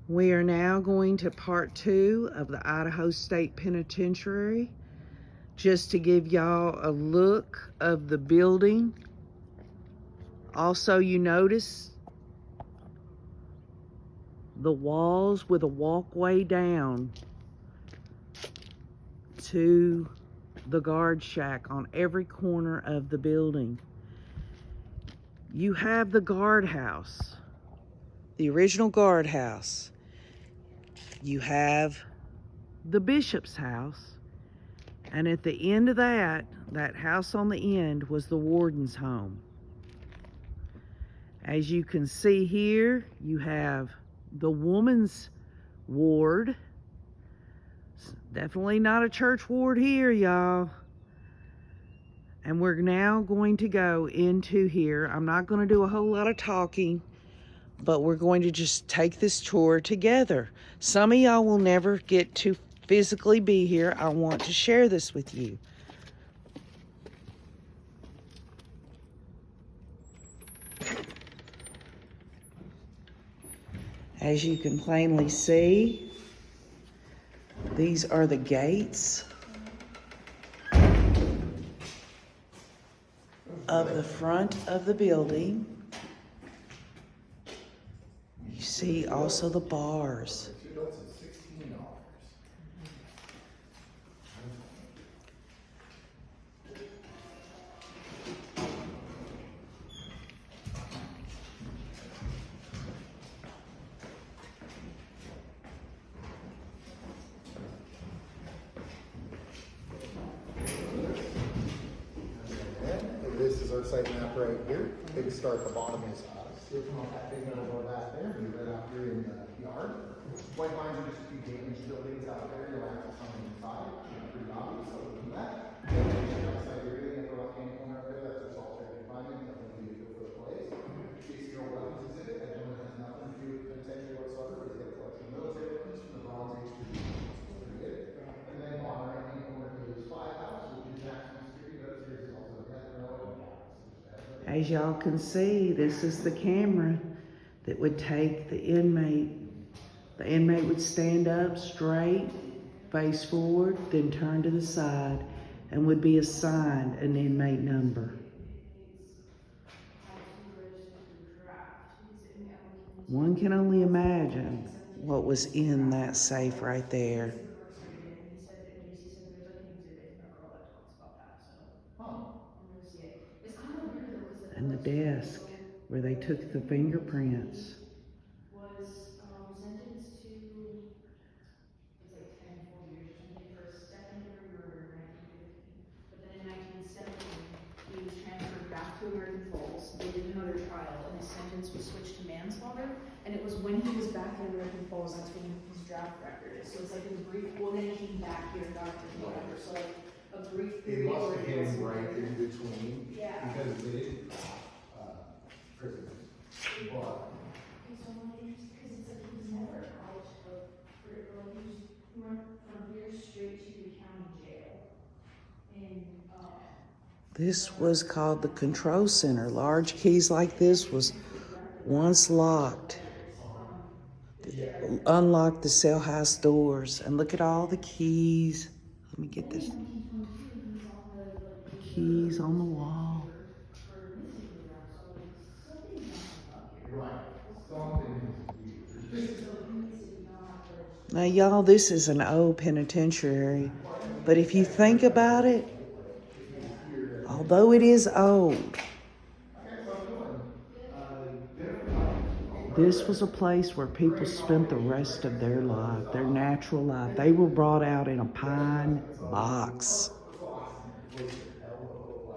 We are now going to part 2 of the Idaho State Penitentiary, just to give y'all a look of the building. Also, you notice the walls with a walkway down to the guard shack on every corner of the building. You have the guardhouse, the original guardhouse. You have the bishop's house, and at the end of that house on the end was the warden's home. As you can see here, you have the woman's ward. It's definitely not a church ward here, y'all. And we're now going to go into here. I'm not going to do a whole lot of talking, but we're going to just take this tour together. Some of y'all will never get to physically be here. I want to share this with you. As you can plainly see, these are the gates of the front of the building. You see also the bars. This is our site map right here. Big star at the bottom is us. You'll come up that big metal door back there, and you're right out here in the yard. White lines are just a few damaged buildings out there. You'll access on the inside. Pretty obvious, other than that. Outside your building at the left-hand corner there, that's just alternate confinement. Nothing to do for the place. Case your weapons exhibit. That gentleman has nothing to do with penitentiary whatsoever. He's got a collection of military weapons from the Bronze Age to the pretty good. And then on the right-hand corner is Five House, which is maximum security, but upstairs is also a death row. As y'all can see, this is the camera that would take the inmate. The inmate would stand up straight, face forward, then turn to the side, and would be assigned an inmate number. One can only imagine what was in that safe right there. And the desk where they took the fingerprints. Was sentenced to, it's like 10, 12 years or something for a second-degree murder in 1915. But then in 1970, he was transferred back to American Falls. They did another trial, and his sentence was switched to manslaughter. And it was when he was back in American Falls, that's when his draft record is. So it's like a brief, well, then he came back here and got it to whatever. So like a brief It period. must have been right in between. Yeah. Because they didn't prisoners. But Okay, so I'm interested, because it's like he was never out of, he went from here straight to the county jail. And, This was called the control center. Large keys like this was once locked. Unlocked the cell house doors. And look at all the keys. Let me get this. Keys on the wall. Now, y'all, this is an old penitentiary, but if you think about it, although it is old, this was a place where people spent the rest of their life, their natural life. They were brought out in a pine box.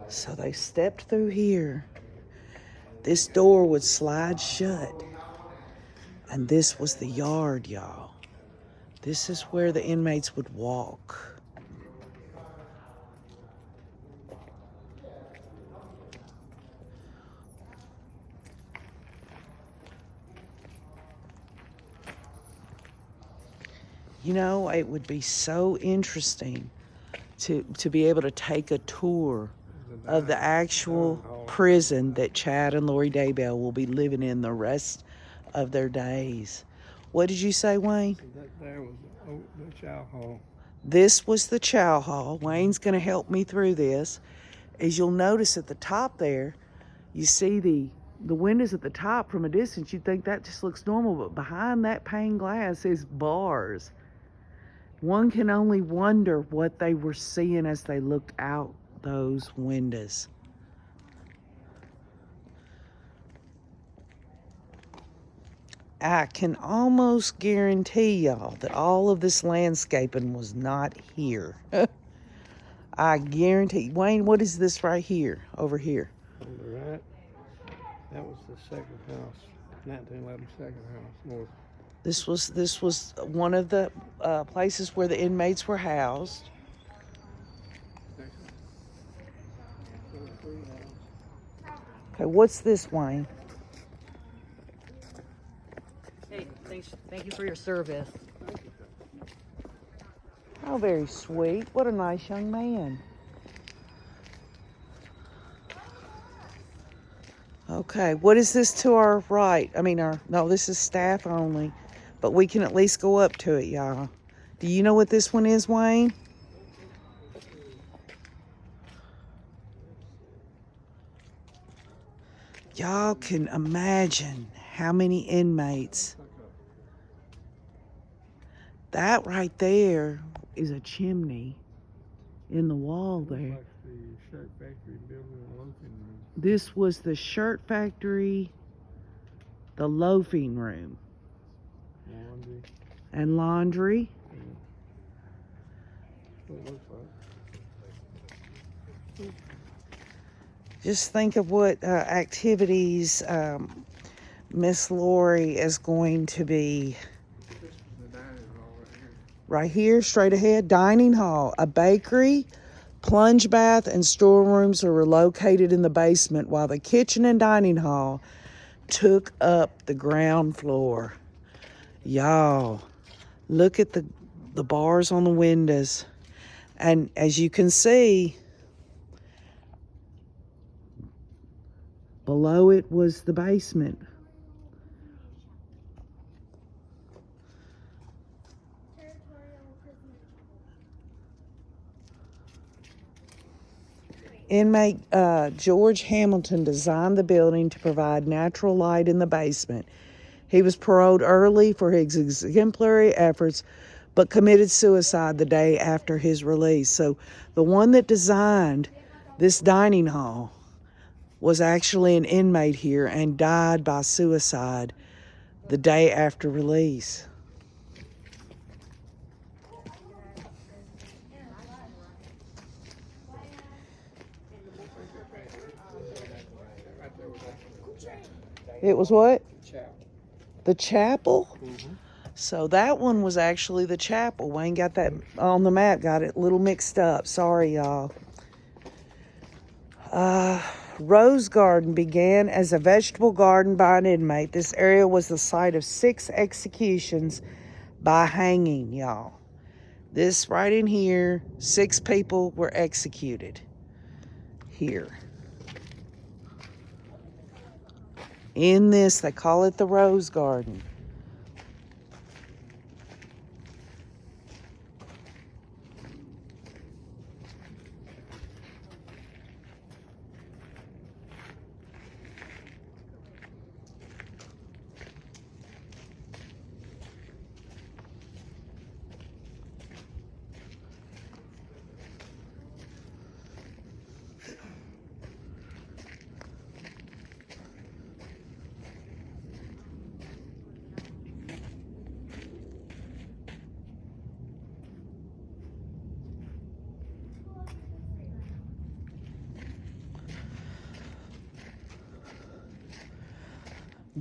So they stepped through here. This door would slide shut. And this was the yard, y'all. This is where the inmates would walk. You know, it would be so interesting to be able to take a tour of the actual prison that Chad and Lori Daybell will be living in the rest of their days. What did you say, Wayne? That there was the chow hall. This was the chow hall. Wayne's going to help me through this. As you'll notice at the top there, you see the windows at the top from a distance. You'd think that just looks normal, but behind that pane glass is bars. One can only wonder what they were seeing as they looked out those windows. I can almost guarantee y'all that all of this landscaping was not here. I guarantee. Wayne, what is this right here, over here? On the right, that was the second house, 1911 second house, north. This was one of the places where the inmates were housed. Okay, what's this, Wayne? Hey, thank you for your service. Oh, very sweet. What a nice young man. Okay, what is this to our right? I mean, no, this is staff only, but we can at least go up to it, y'all. Do you know what this one is, Wayne? Y'all can imagine how many inmates. That right there is a chimney in the wall there. Like the shirt factory building and loafing room. This was the shirt factory, the loafing room, Laundry. and laundry. That's what it looks like. Just think of what activities Miss Lori is going to be. This was the dining hall right here. Right here, straight ahead, dining hall, a bakery, plunge bath, and storerooms are located in the basement, while the kitchen and dining hall took up the ground floor. Y'all, look at the bars on the windows. And as you can see, below it was the basement. Inmate George Hamilton designed the building to provide natural light in the basement. He was paroled early for his exemplary efforts, but committed suicide the day after his release. So the one that designed this dining hall was actually an inmate here and died by suicide the day after release. It was what? Chapel. The chapel? Mm-hmm. So that one was actually the chapel. Wayne got that on the map, got it a little mixed up. Sorry, y'all. Rose Garden began as a vegetable garden by an inmate. This area was the site of 6 executions by hanging, y'all. This right in here, 6 people were executed here. In this, they call it the Rose Garden.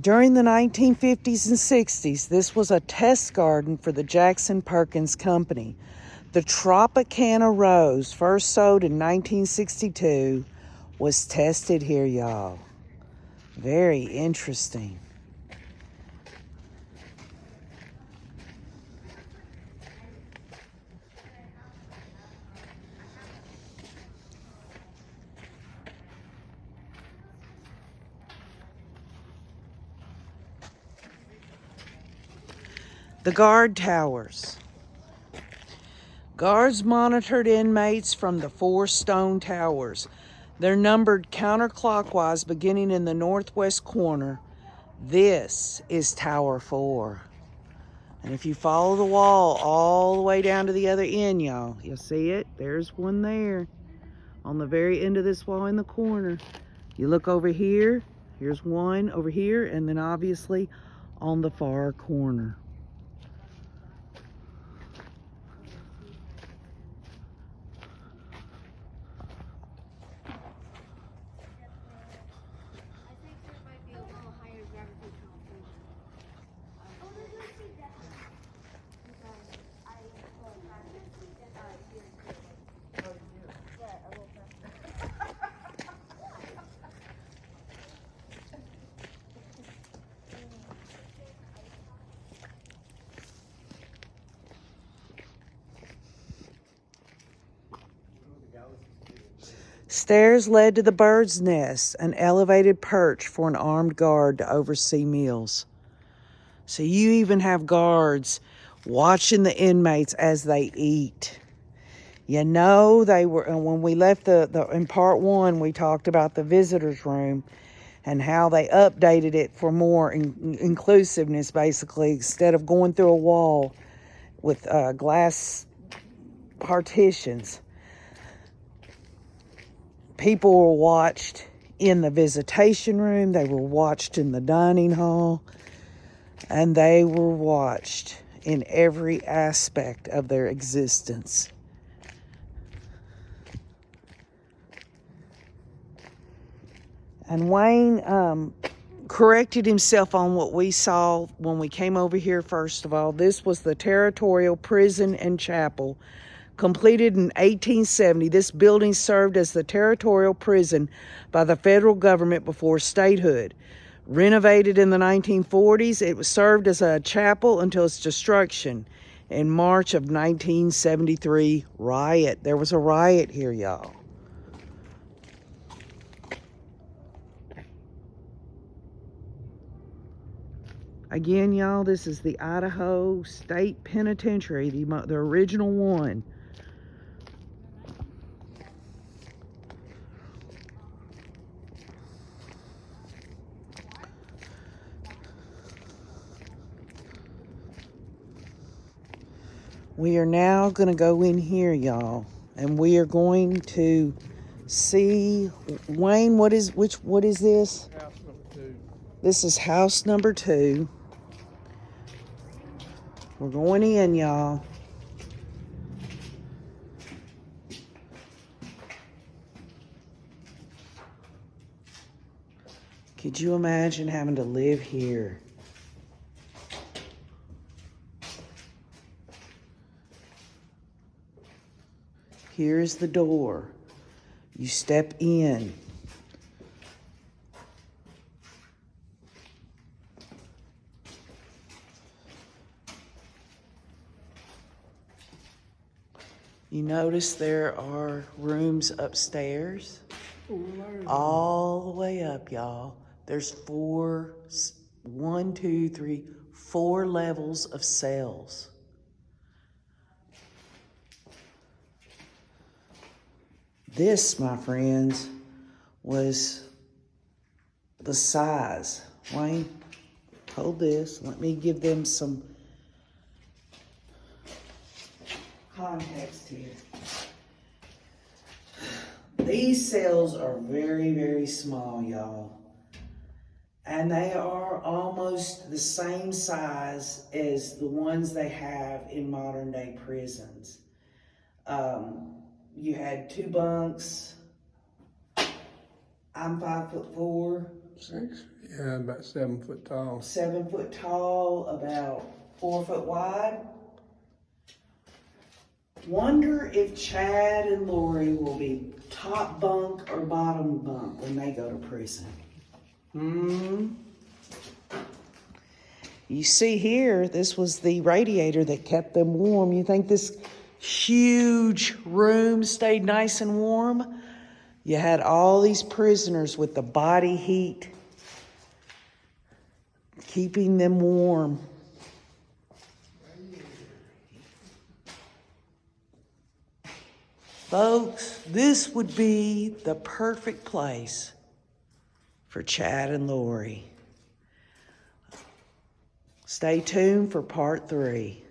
During the 1950s and 60s, this was a test garden for the Jackson Perkins Company. The Tropicana rose, first sowed in 1962, was tested here, y'all. Very interesting. The guard towers. Guards monitored inmates from the 4 stone towers. They're numbered counterclockwise beginning in the northwest corner. This is Tower 4. And if you follow the wall all the way down to the other end, y'all, you'll see it. There's one there on the very end of this wall in the corner. You look over here, here's one over here, and then obviously on the far corner. Stairs led to the bird's nest, an elevated perch for an armed guard to oversee meals. So you even have guards watching the inmates as they eat. You know, they were, and when we left in part 1, we talked about the visitors room and how they updated it for more inclusiveness, basically, instead of going through a wall with glass partitions. People were watched in the visitation room, they were watched in the dining hall, and they were watched in every aspect of their existence. And Wayne corrected himself on what we saw when we came over here, first of all. This was the Territorial Prison and Chapel. Completed in 1870, this building served as the territorial prison by the federal government before statehood. Renovated in the 1940s, it was served as a chapel until its destruction in March of 1973 riot. There was a riot here, y'all. Again, y'all, this is the Idaho State Penitentiary, the original one. We are now going to go in here, y'all, and we are going to see, Wayne, what is this? House number 2. This is house number 2. We're going in, y'all. Could you imagine having to live here? Here's the door. You step in. You notice there are rooms upstairs. All the way up, y'all. There's 4 levels of cells. This, my friends, was the size. Wayne, hold this. Let me give them some context here. These cells are very, very small, y'all. And they are almost the same size as the ones they have in modern day prisons. You had 2 bunks. I'm 5'4". 6? Yeah, about 7 foot tall. 7 foot tall, about 4 foot wide. Wonder if Chad and Lori will be top bunk or bottom bunk when they go to prison. You see here, this was the radiator that kept them warm. You think this huge room stayed nice and warm? You had all these prisoners with the body heat keeping them warm. Folks, this would be the perfect place for Chad and Lori. Stay tuned for part 3.